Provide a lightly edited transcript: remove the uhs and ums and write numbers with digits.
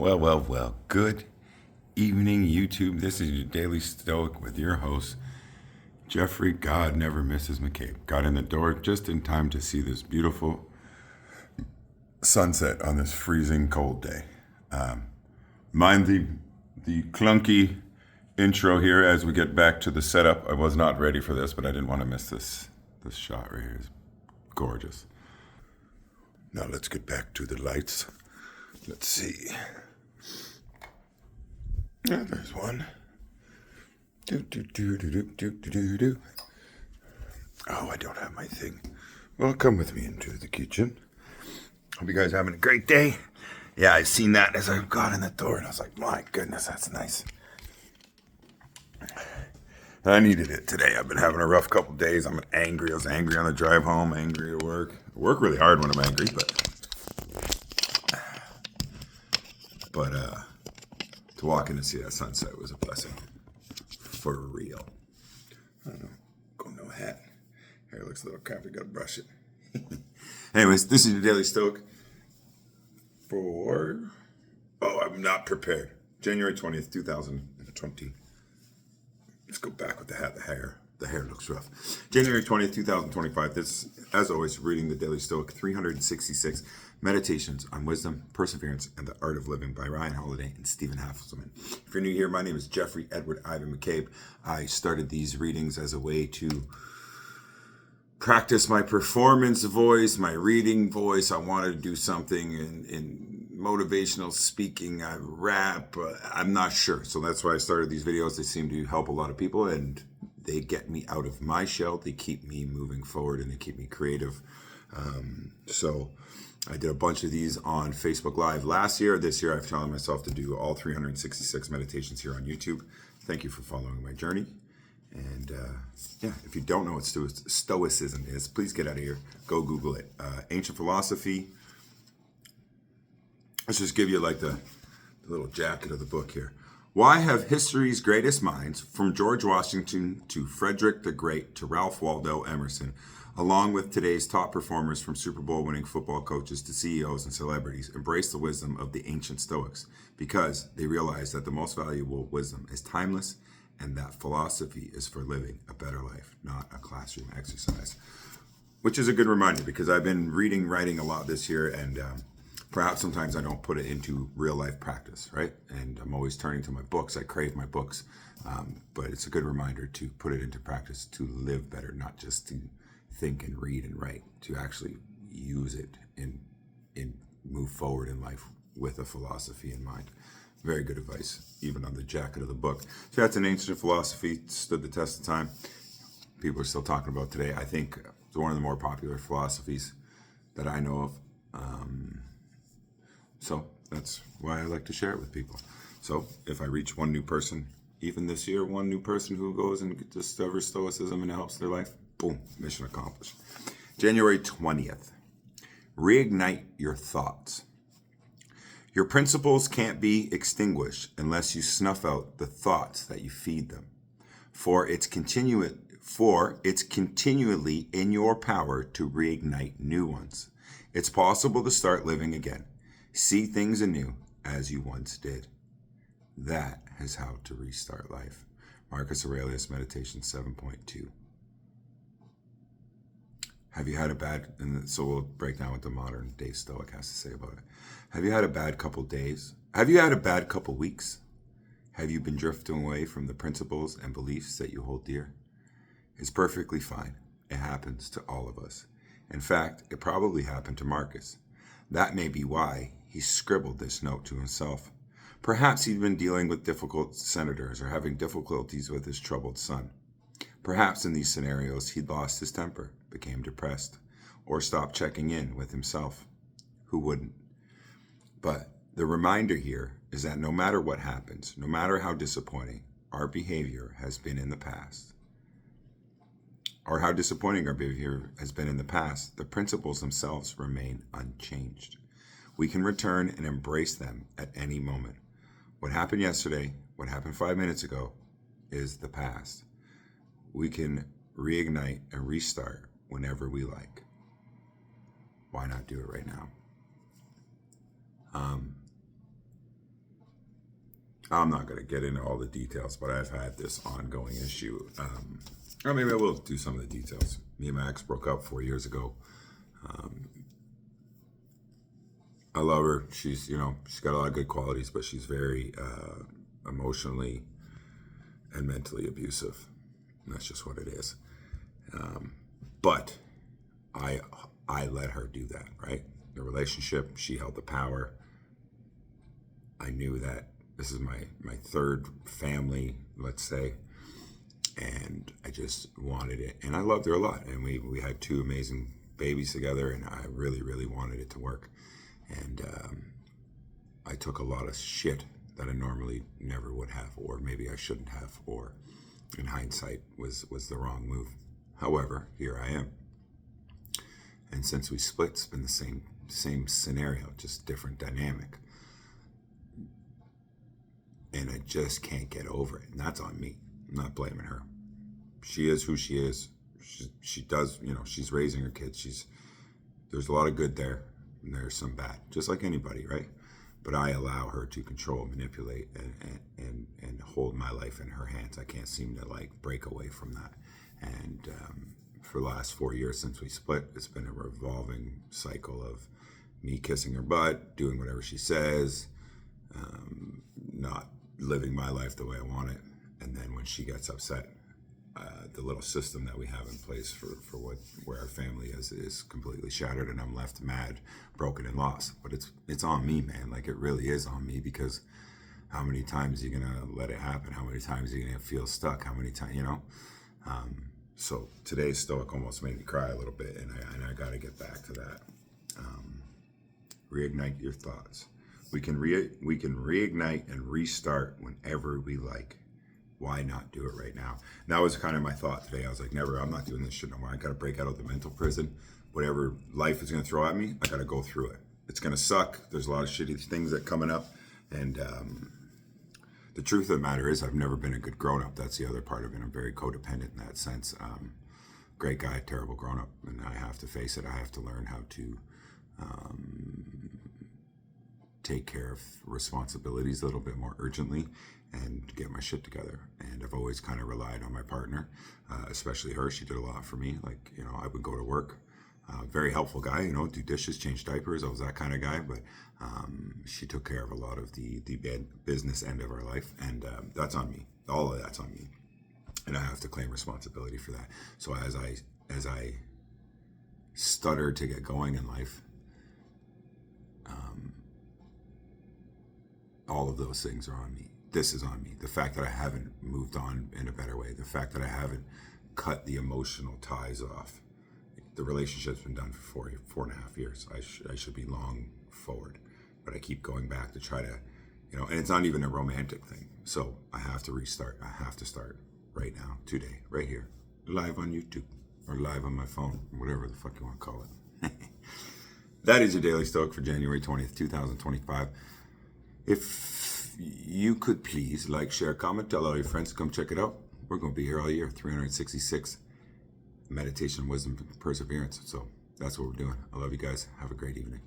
Well. Good evening, YouTube. This is your Daily Stoic with your host, Jeffrey God Never Misses McCabe. Got in the door just in time to see this beautiful sunset on this freezing cold day. Mind the clunky intro here as we get back to the setup. I was not ready for this, but I didn't want to miss this shot right here. It's gorgeous. Now let's get back to the lights. Let's see. Yeah, there's one. Oh, I don't have my thing. Well, come with me into the kitchen. Hope you guys are having a great day. Yeah, I seen that as I got in the door, and I was like, my goodness, that's nice. I needed it today. I've been having a rough couple days. I'm angry. I was angry on the drive home, angry at work. I work really hard when I'm angry, but to walk in and see that sunset was a blessing. For real. I don't know. Go no hat. Hair looks a little crappy. Gotta brush it. Anyways, this is your Daily Stoic for... Oh, I'm not prepared. January 20th, 2020. Let's go back with the hat. The hair looks rough. January 20th, 2025. This, as always, reading the Daily Stoic 366 Meditations on Wisdom, Perseverance, and the Art of Living by Ryan Holiday and Stephen Hasselman. If you're new here, my name is Jeffrey Edward Ivan McCabe. I started these readings as a way to practice my performance voice, my reading voice. I wanted to do something in motivational speaking. I rap. I'm not sure. So that's why I started these videos. They seem to help a lot of people, and they get me out of my shell. They keep me moving forward, and they keep me creative. So I did a bunch of these on Facebook Live last year. This year, I've challenged myself to do all 366 meditations here on YouTube. Thank you for following my journey. And if you don't know what Stoicism is, please get out of here. Go Google it. Ancient philosophy. Let's just give you like the little jacket of the book here. Why have history's greatest minds, from George Washington to Frederick the Great to Ralph Waldo Emerson, along with today's top performers from Super Bowl winning football coaches to CEOs and celebrities, embrace the wisdom of the ancient Stoics? Because they realize that the most valuable wisdom is timeless, and that philosophy is for living a better life, not a classroom exercise. Which is a good reminder, because I've been writing a lot this year, and perhaps sometimes I don't put it into real life practice, right? And I'm always turning to my books. I crave my books, but it's a good reminder to put it into practice, to live better, not just to think and read and write, to actually use it and move forward in life with a philosophy in mind. Very good advice, even on the jacket of the book. So that's an ancient philosophy, stood the test of time. People are still talking about today. I think it's one of the more popular philosophies that I know of. So that's why I like to share it with people. So if I reach one new person, even this year, one new person who goes and discovers Stoicism and helps their life, boom, mission accomplished. January 20th, reignite your thoughts. Your principles can't be extinguished unless you snuff out the thoughts that you feed them. For it's continually in your power to reignite new ones. It's possible to start living again. See things anew as you once did. That is how to restart life. Marcus Aurelius, Meditation 7.2. Have you had a bad, and so we'll break down what the modern day Stoic has to say about it. Have you had a bad couple days? Have you had a bad couple weeks? Have you been drifting away from the principles and beliefs that you hold dear? It's perfectly fine. It happens to all of us. In fact, it probably happened to Marcus. That may be why he scribbled this note to himself. Perhaps he'd been dealing with difficult senators or having difficulties with his troubled son. Perhaps in these scenarios, he'd lost his temper, became depressed, or stopped checking in with himself. Who wouldn't? But the reminder here is that no matter what happens, no matter how disappointing our behavior has been in the past, or how disappointing our behavior has been in the past, the principles themselves remain unchanged. We can return and embrace them at any moment. What happened yesterday, what happened 5 minutes ago, is the past. We can reignite and restart whenever we like. Why not do it right now? I'm not going to get into all the details, but I've had this ongoing issue. Or maybe I will do some of the details. Me and my ex broke up 4 years ago. I love her. She's got a lot of good qualities, but she's very emotionally and mentally abusive. And that's just what it is. But I let her do that, right? The relationship, she held the power. I knew that this is my third family, let's say, and I just wanted it. And I loved her a lot. And we had 2 amazing babies together, and I really, really wanted it to work. And I took a lot of shit that I normally never would have, or maybe I shouldn't have, or in hindsight was the wrong move. However, here I am. And since we split, it's been the same scenario, just different dynamic. And I just can't get over it. And that's on me. I'm not blaming her. She is who she is. She does, she's raising her kids. There's a lot of good there, and there's some bad, just like anybody, right? But I allow her to control, manipulate, and hold my life in her hands. I can't seem to break away from that. And for the last 4 years since we split, it's been a revolving cycle of me kissing her butt, doing whatever she says, not living my life the way I want it. And then when she gets upset, the little system that we have in place for where our family is completely shattered, and I'm left mad, broken, and lost. But it's on me, man. It really is on me, because how many times are you gonna let it happen? How many times are you gonna feel stuck? How many times, So today's Stoic almost made me cry a little bit, and I got to get back to that. Reignite your thoughts. We can reignite and restart whenever we like. Why not do it right now? And that was kind of my thought today. I was like, never, I'm not doing this shit no more. I got to break out of the mental prison. Whatever life is going to throw at me, I got to go through it. It's going to suck. There's a lot of shitty things that coming up. And the truth of the matter is, I've never been a good grown-up. That's the other part of it. I'm very codependent in that sense. Great guy, terrible grown-up. And I have to face it. I have to learn how to take care of responsibilities a little bit more urgently and get my shit together. And I've always kind of relied on my partner, especially her. She did a lot for me. I would go to work. Very helpful guy, do dishes, change diapers. I was that kind of guy, but she took care of a lot of the business end of our life, and that's on me. All of that's on me, and I have to claim responsibility for that. So as I stutter to get going in life, all of those things are on me. This is on me. The fact that I haven't moved on in a better way, the fact that I haven't cut the emotional ties off. The relationship's been done for 4.5 years. I should be long forward, but I keep going back to try to, and it's not even a romantic thing. So I have to restart. I have to start right now, today, right here, live on YouTube or live on my phone, whatever the fuck you want to call it. That is your Daily Stoic for January 20th, 2025. If you could please like, share, comment, tell all your friends to come check it out. We're going to be here all year, 366. Meditation, wisdom, perseverance. So that's what we're doing. I love you guys. Have a great evening.